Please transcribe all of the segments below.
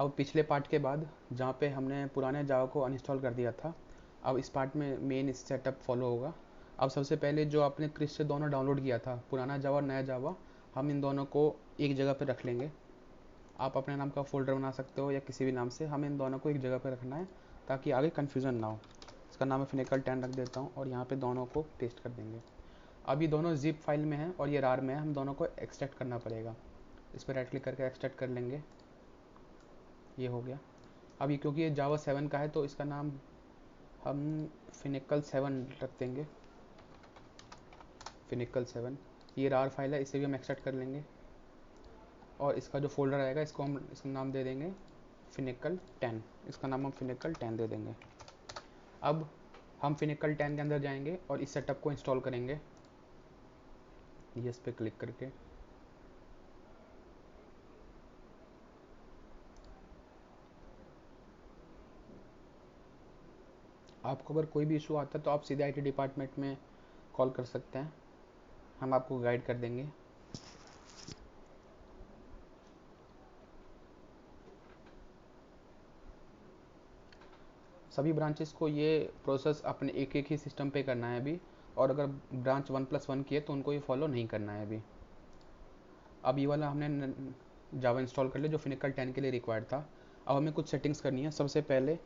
अब पिछले पार्ट के बाद जहाँ पे हमने पुराने जावा को अनइंस्टॉल कर दिया था, अब इस पार्ट में मेन सेटअप फॉलो होगा। अब सबसे पहले जो आपने क्रिस से दोनों डाउनलोड किया था, पुराना जावा और नया जावा, हम इन दोनों को एक जगह पर रख लेंगे। आप अपने नाम का फोल्डर बना सकते हो या किसी भी नाम से, हमें इन दोनों को एक जगह पर रखना है ताकि आगे कन्फ्यूज़न ना हो। इसका नाम मैं फिनिकल 10 रख देता हूँ और यहाँ पे दोनों को पेस्ट कर देंगे। अब ये दोनों जिप फाइल में हैं और ये रार में है, हम दोनों को एक्सट्रैक्ट करना पड़ेगा। इस पर राइट क्लिक करके एक्सट्रैक्ट कर लेंगे, ये हो गया। अब ये क्योंकि ये जावा 7 का है तो इसका नाम हम फिनिकल 7 रख देंगे, फिनिकल 7। ये रार फाइल है, इसे भी हम एक्सट्रैक्ट कर लेंगे और इसका जो फोल्डर आएगा इसको हम इसका नाम दे देंगे फिनिकल 10। इसका नाम हम फिनिकल 10 दे देंगे। अब हम फिनिकल 10 के अंदर जाएंगे और इस सेटअप को इंस्टॉल करेंगे, यस पे क्लिक करके। आपको अगर कोई भी इशू आता है तो आप सीधे आईटी डिपार्टमेंट में कॉल कर सकते हैं, हम आपको गाइड कर देंगे। सभी ब्रांचेस को ये प्रोसेस अपने एक एक ही सिस्टम पे करना है अभी, और अगर ब्रांच 1+1 की है तो उनको ये फॉलो नहीं करना है अभी। अब ये वाला हमने जावा इंस्टॉल कर लिया जो फिनिकल 10 के लिए रिक्वायर्ड था। अब हमें कुछ सेटिंग्स करनी है। सबसे पहले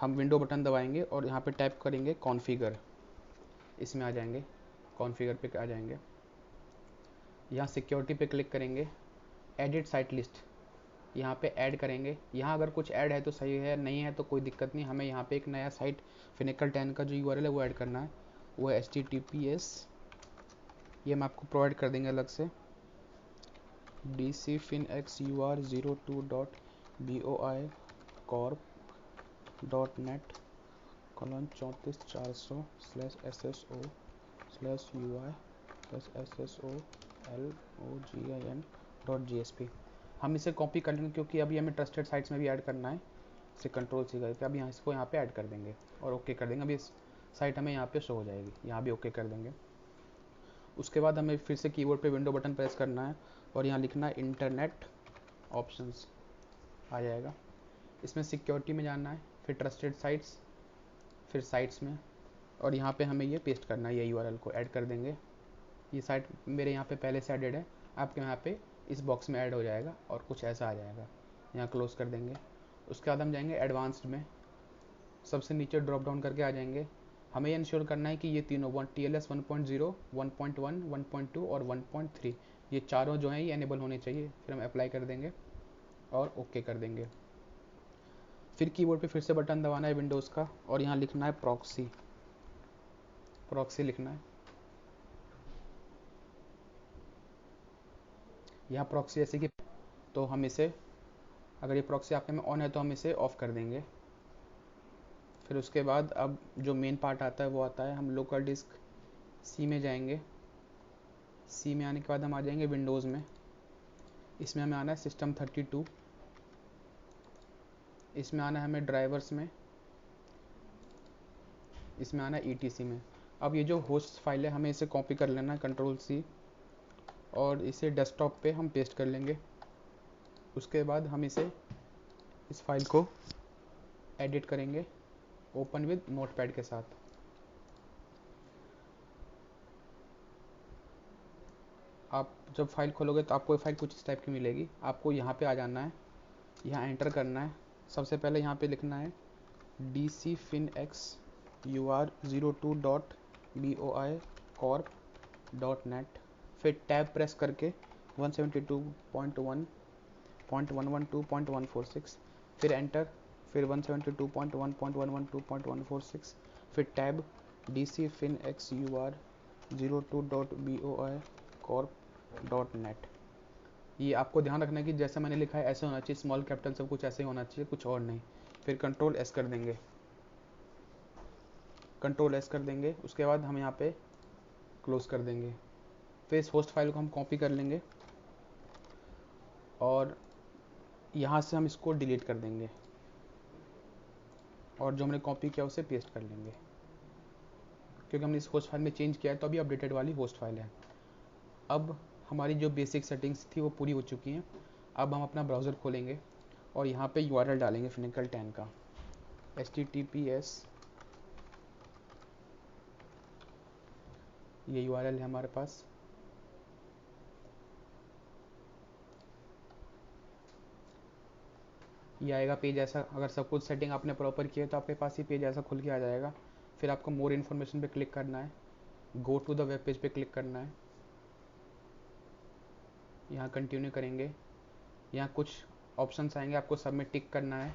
हम विंडो बटन दबाएंगे और यहाँ पे टाइप करेंगे कॉन्फ़िगर। इसमें आ जाएंगे, कॉन्फ़िगर पे आ जाएंगे, यहाँ सिक्योरिटी पे क्लिक करेंगे, एडिट साइट लिस्ट यहाँ पे ऐड करेंगे। यहाँ अगर कुछ ऐड है तो सही है, नहीं है तो कोई दिक्कत नहीं। हमें यहाँ पे एक नया साइट फिनिकल 10 का जो यूआरएल है वो ऐड करना है, वो है https, ये हम आपको प्रोवाइड कर देंगे अलग से, dcfinxur0.boi.net/sso/SSO/SSOLOGIN.jsp। हम इसे कॉपी कर लेंगे क्योंकि अभी हमें ट्रस्टेड साइट्स में भी ऐड करना है। इसे कंट्रोल सी करके अब यहाँ इसको यहाँ पे ऐड कर देंगे और ओके कर देंगे। अभी इस साइट हमें यहाँ पे शो हो जाएगी, यहाँ भी ओके कर देंगे। उसके बाद हमें फिर से कीबोर्ड पे विंडो बटन प्रेस करना है और यहाँ लिखना है इंटरनेट ऑप्शंस, आ जाएगा। इसमें सिक्योरिटी में जाना है, फिर ट्रस्टेड साइट्स, फिर साइट्स में, और यहाँ पे हमें ये पेस्ट करना है, ये यूआरएल को ऐड कर देंगे। ये साइट मेरे यहाँ पे पहले से एडेड है, आपके यहाँ पे इस बॉक्स में ऐड हो जाएगा और कुछ ऐसा आ जाएगा। यहाँ क्लोज कर देंगे। उसके बाद हम जाएंगे एडवांस्ड में, सबसे नीचे ड्रॉप डाउन करके आ जाएंगे। हमें ये इंश्योर करना है कि ये तीनों TLS 1.0, 1.1, 1.2 और 1.3 ये चारों जो हैं ये एनेबल होने चाहिए। फिर हम अप्लाई कर देंगे और ओके कर देंगे। फिर कीबोर्ड पे फिर से बटन दबाना है विंडोज़ का और यहाँ लिखना है प्रॉक्सी, प्रॉक्सी लिखना है। यहाँ प्रॉक्सी जैसे कि, तो हम इसे, अगर ये प्रॉक्सी आपके में ऑन है तो हम इसे ऑफ़ कर देंगे। फिर उसके बाद अब जो मेन पार्ट आता है वो आता है, हम लोकल डिस्क सी में जाएंगे। सी में आने के बाद हम आ जाएंगे विंडोज़ में। इसमें हमें आना है System32, इसमें आना है हमें ड्राइवर्स में, इसमें आना है ETC में। अब ये जो होस्ट फाइल है हमें इसे कॉपी कर लेना है Ctrl+C और इसे डेस्कटॉप पे हम पेस्ट कर लेंगे। उसके बाद हम इसे, इस फाइल को एडिट करेंगे ओपन विद नोटपैड के साथ। आप जब फाइल खोलोगे तो आपको फाइल कुछ इस टाइप की मिलेगी। आपको यहाँ पे आ जाना है, यहाँ एंटर करना है। सबसे पहले यहाँ पे लिखना है dcfinxur02.boi.corp.net, फिर टैब प्रेस करके 172.1.112.146, फिर एंटर, फिर 172.1.112.146, फिर टैब dcfinxur02.boi.corp.net। ये आपको ध्यान रखना है कि जैसे मैंने लिखा है ऐसे होना चाहिए, स्मॉल कैपिटल सब कुछ ऐसे होना चाहिए, कुछ और नहीं। फिर Ctrl+S कर देंगे, Ctrl+S कर देंगे। उसके बाद हम यहाँ पे क्लोज कर देंगे। फिर इस होस्ट फाइल को हम कॉपी कर लेंगे और यहाँ से हम इसको डिलीट कर देंगे और जो हमने कॉपी किया उसे पेस्ट कर लेंगे, क्योंकि हमने इस होस्ट फाइल में चेंज किया है तो अभी अपडेटेड वाली होस्ट फाइल है। अब हमारी जो बेसिक सेटिंग्स थी वो पूरी हो चुकी हैं। अब हम अपना ब्राउज़र खोलेंगे और यहाँ पे URL डालेंगे फिनिकल 10 का, HTTPS, ये URL है हमारे पास। ये आएगा पेज ऐसा। अगर सब कुछ सेटिंग आपने प्रॉपर किया है तो आपके पास ये पेज ऐसा खुल के आ जाएगा। फिर आपको मोर इन्फॉर्मेशन पे क्लिक करना है, go to the web page पे क्लिक करना है, यहाँ कंटिन्यू करेंगे। यहाँ कुछ ऑप्शंस आएंगे, आपको सब में टिक करना है।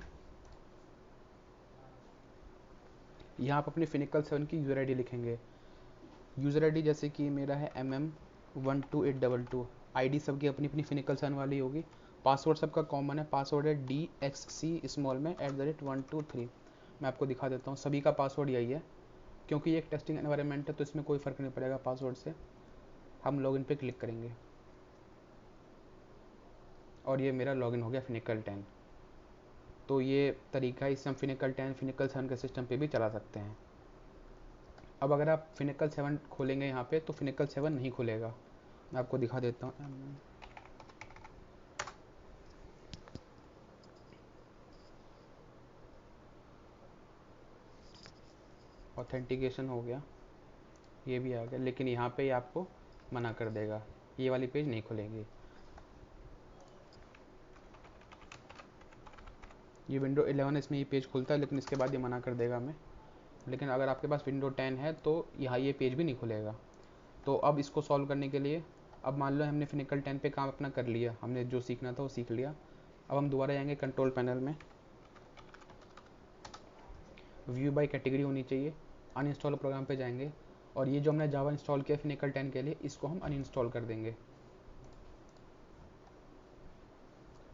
यहाँ आप अपनी फिनिकल 7 की यूज़र ID लिखेंगे। यूज़र ID जैसे कि मेरा है MM12822। ID सबकी अपनी अपनी फिनिकल 7 वाली होगी। पासवर्ड सबका कॉमन है, पासवर्ड है DXC स्मॉल में @123। मैं आपको दिखा देता हूँ, सभी का पासवर्ड यही है। क्योंकि ये एक टेस्टिंग एनवायरनमेंट है तो इसमें कोई फ़र्क नहीं पड़ेगा पासवर्ड से। हम लॉगिन पे क्लिक करेंगे और ये मेरा लॉगिन हो गया फिनिकल 10। तो ये तरीका है, इससे हम फिनिकल 10 फिनिकल 7 के सिस्टम पे भी चला सकते हैं। अब अगर आप फिनिकल 7 खोलेंगे यहाँ पे तो फिनिकल 7 नहीं खुलेगा। मैं आपको दिखा देता हूँ। ऑथेंटिकेशन हो गया, ये भी आ गया, लेकिन यहाँ पे आपको मना कर देगा, ये वाली पेज नहीं खुलेगी। ये विंडो 11 इसमें ये पेज खुलता है, लेकिन इसके बाद ये मना कर देगा हमें। लेकिन अगर आपके पास विंडो 10 है तो यहाँ ये पेज भी नहीं खुलेगा। तो अब इसको सॉल्व करने के लिए, अब मान लो हमने फिनिकल 10 पे काम अपना कर लिया, हमने जो सीखना था वो सीख लिया। अब हम दोबारा जाएंगे कंट्रोल पैनल में, व्यू बाय कैटेगरी होनी चाहिए, अनइंस्टॉल प्रोग्राम पे जाएंगे और ये जो हमने जावा इंस्टॉल किया फिनिकल 10 के लिए, इसको हम अनइंस्टॉल कर देंगे।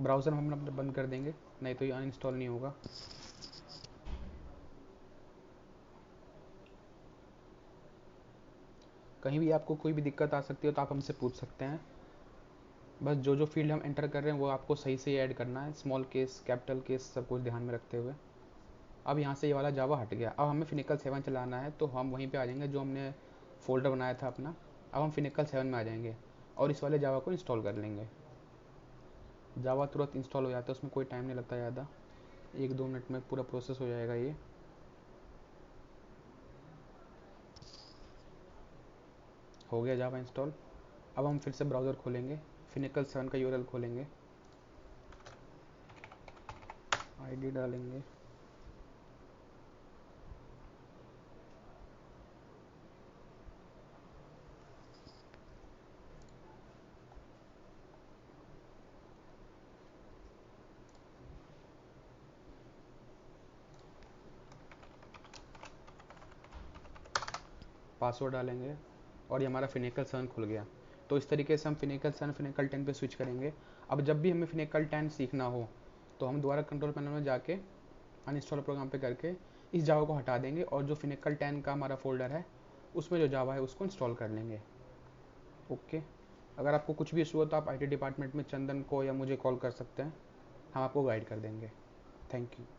ब्राउज़र हम अपना बंद कर देंगे, नहीं तो ये अनइंस्टॉल नहीं होगा। कहीं भी आपको कोई भी दिक्कत आ सकती है तो आप हमसे पूछ सकते हैं। बस जो जो फील्ड हम एंटर कर रहे हैं वो आपको सही से ऐड करना है, स्मॉल केस कैपिटल केस सब कुछ ध्यान में रखते हुए। अब यहाँ से ये वाला जावा हट गया। अब हमें फिनिकल 7 चलाना है तो हम वहीं पे आ जाएंगे जो हमने फ़ोल्डर बनाया था अपना। अब हम फिनिकल 7 में आ जाएंगे और इस वाले जावा को इंस्टॉल कर लेंगे। जावा तुरंत इंस्टॉल हो जाता है, उसमें कोई टाइम नहीं लगता ज़्यादा, 1-2 मिनट में पूरा प्रोसेस हो जाएगा। ये हो गया जावा इंस्टॉल। अब हम फिर से ब्राउज़र खोलेंगे, फिनिकल 7 का यूआरएल खोलेंगे, आईडी डालेंगे, पासवर्ड डालेंगे और ये हमारा फिनिकल 7 खुल गया। तो इस तरीके से हम फिनिकल 7 फिनिकल 10 पे स्विच करेंगे। अब जब भी हमें फिनिकल 10 सीखना हो तो हम दोबारा कंट्रोल पैनल में जाके अनइंस्टॉल प्रोग्राम पे करके इस जावा को हटा देंगे और जो फिनिकल 10 का हमारा फोल्डर है उसमें जो जावा है उसको इंस्टॉल कर लेंगे। ओके। अगर आपको कुछ भी इशू हो तो आप IT डिपार्टमेंट में चंदन को या मुझे कॉल कर सकते हैं, हम आपको गाइड कर देंगे। Thank you.